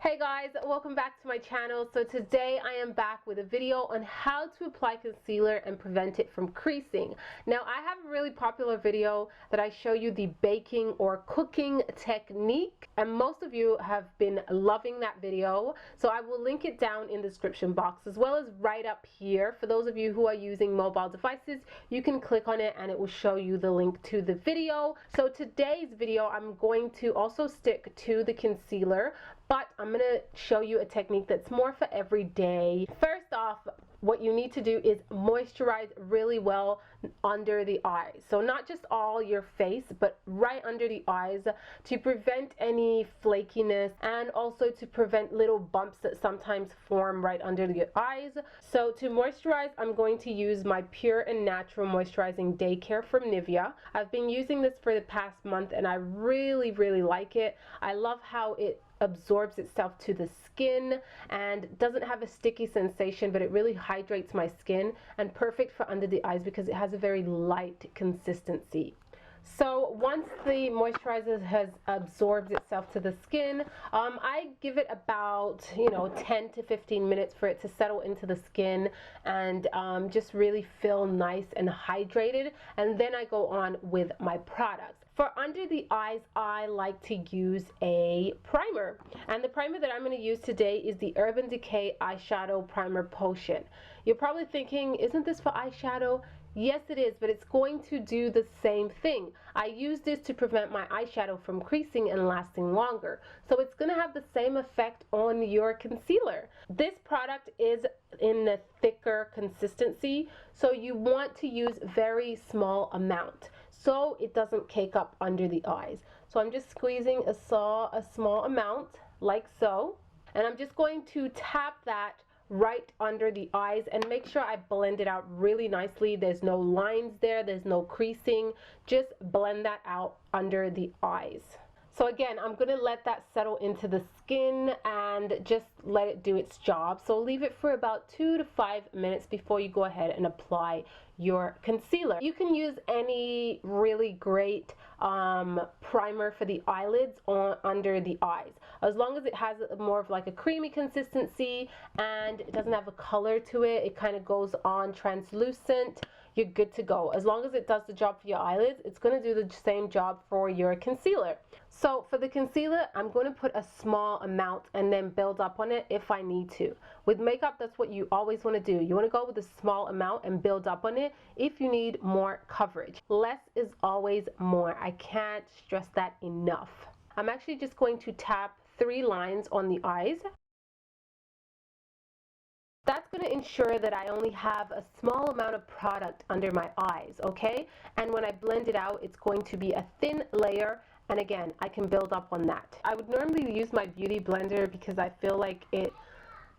Hey guys, welcome back to my channel. So today I am back with a video on how to apply concealer and prevent it from creasing. Now I have a really popular video that I show you the baking or cooking technique, and most of you have been loving that video. So I will link it down in the description box as well as right up here. For those of you who are using mobile devices, you can click on it and it will show you the link to the video. So today's video I'm going to also stick to the concealer, but I'm going to show you a technique that's more for every day. First off, what you need to do is moisturize really well under the eyes. So not just all your face, but right under the eyes to prevent any flakiness and also to prevent little bumps that sometimes form right under the eyes. So to moisturize, I'm going to use my Pure and Natural Moisturizing Day Care from Nivea. I've been using this for the past month and I really like it. I love how it absorbs itself to the skin and doesn't have a sticky sensation, but it really hydrates my skin, and perfect for under the eyes because it has a very light consistency. So once the moisturizer has absorbed itself to the skin, I give it about 10 to 15 minutes for it to settle into the skin and just really feel nice and hydrated, and then I go on with my products. For under the eyes, I like to use a primer, and the primer that I'm going to use today is the Urban Decay Eyeshadow Primer Potion. You're probably thinking, isn't this for eyeshadow? Yes it is, but it's going to do the same thing. I use this to prevent my eyeshadow from creasing and lasting longer. So it's going to have the same effect on your concealer. This product is in a thicker consistency, so you want to use very small amount so it doesn't cake up under the eyes. So I'm just squeezing a small amount like so, and I'm just going to tap that right under the eyes and make sure I blend it out really nicely. There's no lines there, there's no creasing. Just blend that out under the eyes. So again, I'm going to let that settle into the skin and just let it do its job. So leave it for about 2 to 5 minutes before you go ahead and apply your concealer. You can use any really great primer for the eyelids or under the eyes, as long as it has more of like a creamy consistency and it doesn't have a color to it. It kind of goes on translucent. You're good to go. As long as it does the job for your eyelids, it's going to do the same job for your concealer. So for the concealer, I'm going to put a small amount and then build up on it if I need to. With makeup, that's what you always want to do. You want to go with a small amount and build up on it if you need more coverage. Less is always more. I can't stress that enough. I'm actually just going to tap 3 lines on the eyes. That's going to ensure that I only have a small amount of product under my eyes, okay? And when I blend it out, it's going to be a thin layer, and again, I can build up on that. I would normally use my beauty blender because I feel like it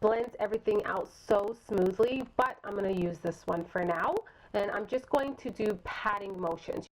blends everything out so smoothly, but I'm going to use this one for now, and I'm just going to do patting motions.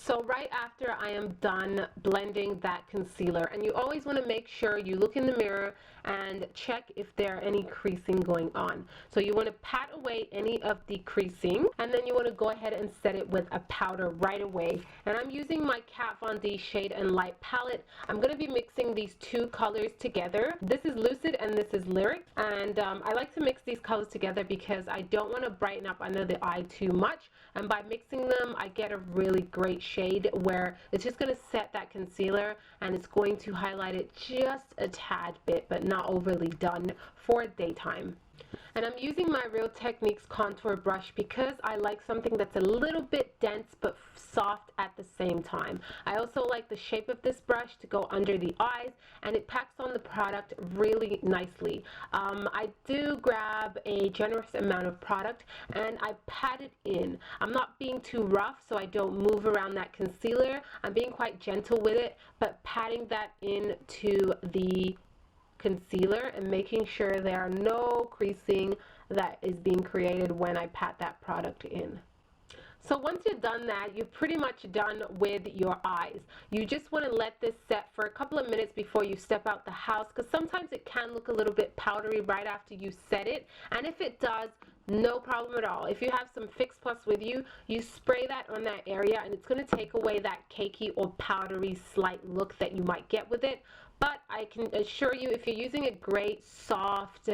So right after I am done blending that concealer, and you always want to make sure you look in the mirror and check if there are any creasing going on. So you want to pat away any of the creasing, and then you want to go ahead and set it with a powder right away. And I'm using my Kat Von D Shade and Light palette. I'm going to be mixing these 2 colors together. This is Lucid and this is Lyric, and I like to mix these colors together because I don't want to brighten up under the eye too much, and by mixing them I get a really great shade where it's just going to set that concealer and it's going to highlight it just a tad bit, but not overly done for daytime. And I'm using my Real Techniques contour brush because I like something that's a little bit dense but soft at the same time. I also like the shape of this brush to go under the eyes, and it packs on the product really nicely. I do grab a generous amount of product and I pat it in. I'm not being too rough so I don't move around that concealer. I'm being quite gentle with it, but patting that into the concealer and making sure there are no creasing that is being created when I pat that product in. So once you've done that, you're pretty much done with your eyes. You just want to let this set for a couple of minutes before you step out the house, because sometimes it can look a little bit powdery right after you set it. And if it does, no problem at all. If you have some Fix Plus with you, you spray that on that area and it's going to take away that cakey or powdery slight look that you might get with it. But I can assure you, if you're using a great, soft,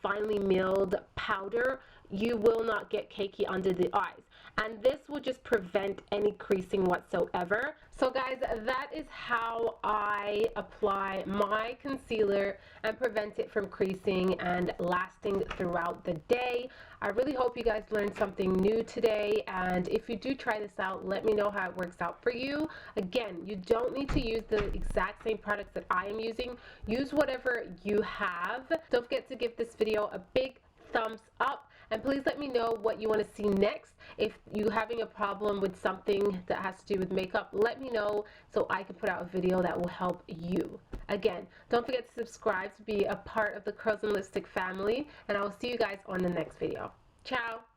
finely milled powder, you will not get cakey under the eyes. And this will just prevent any creasing whatsoever. So guys, that is how I apply my concealer and prevent it from creasing and lasting throughout the day. I really hope you guys learned something new today, and if you do try this out, let me know how it works out for you. Again, you don't need to use the exact same products that I am using. Use whatever you have. Don't forget to give this video a big thumbs up, and please let me know what you want to see next. If you're having a problem with something that has to do with makeup, let me know so I can put out a video that will help you. Again, don't forget to subscribe to be a part of the Curls and Lipstick family, and I will see you guys on the next video. Ciao!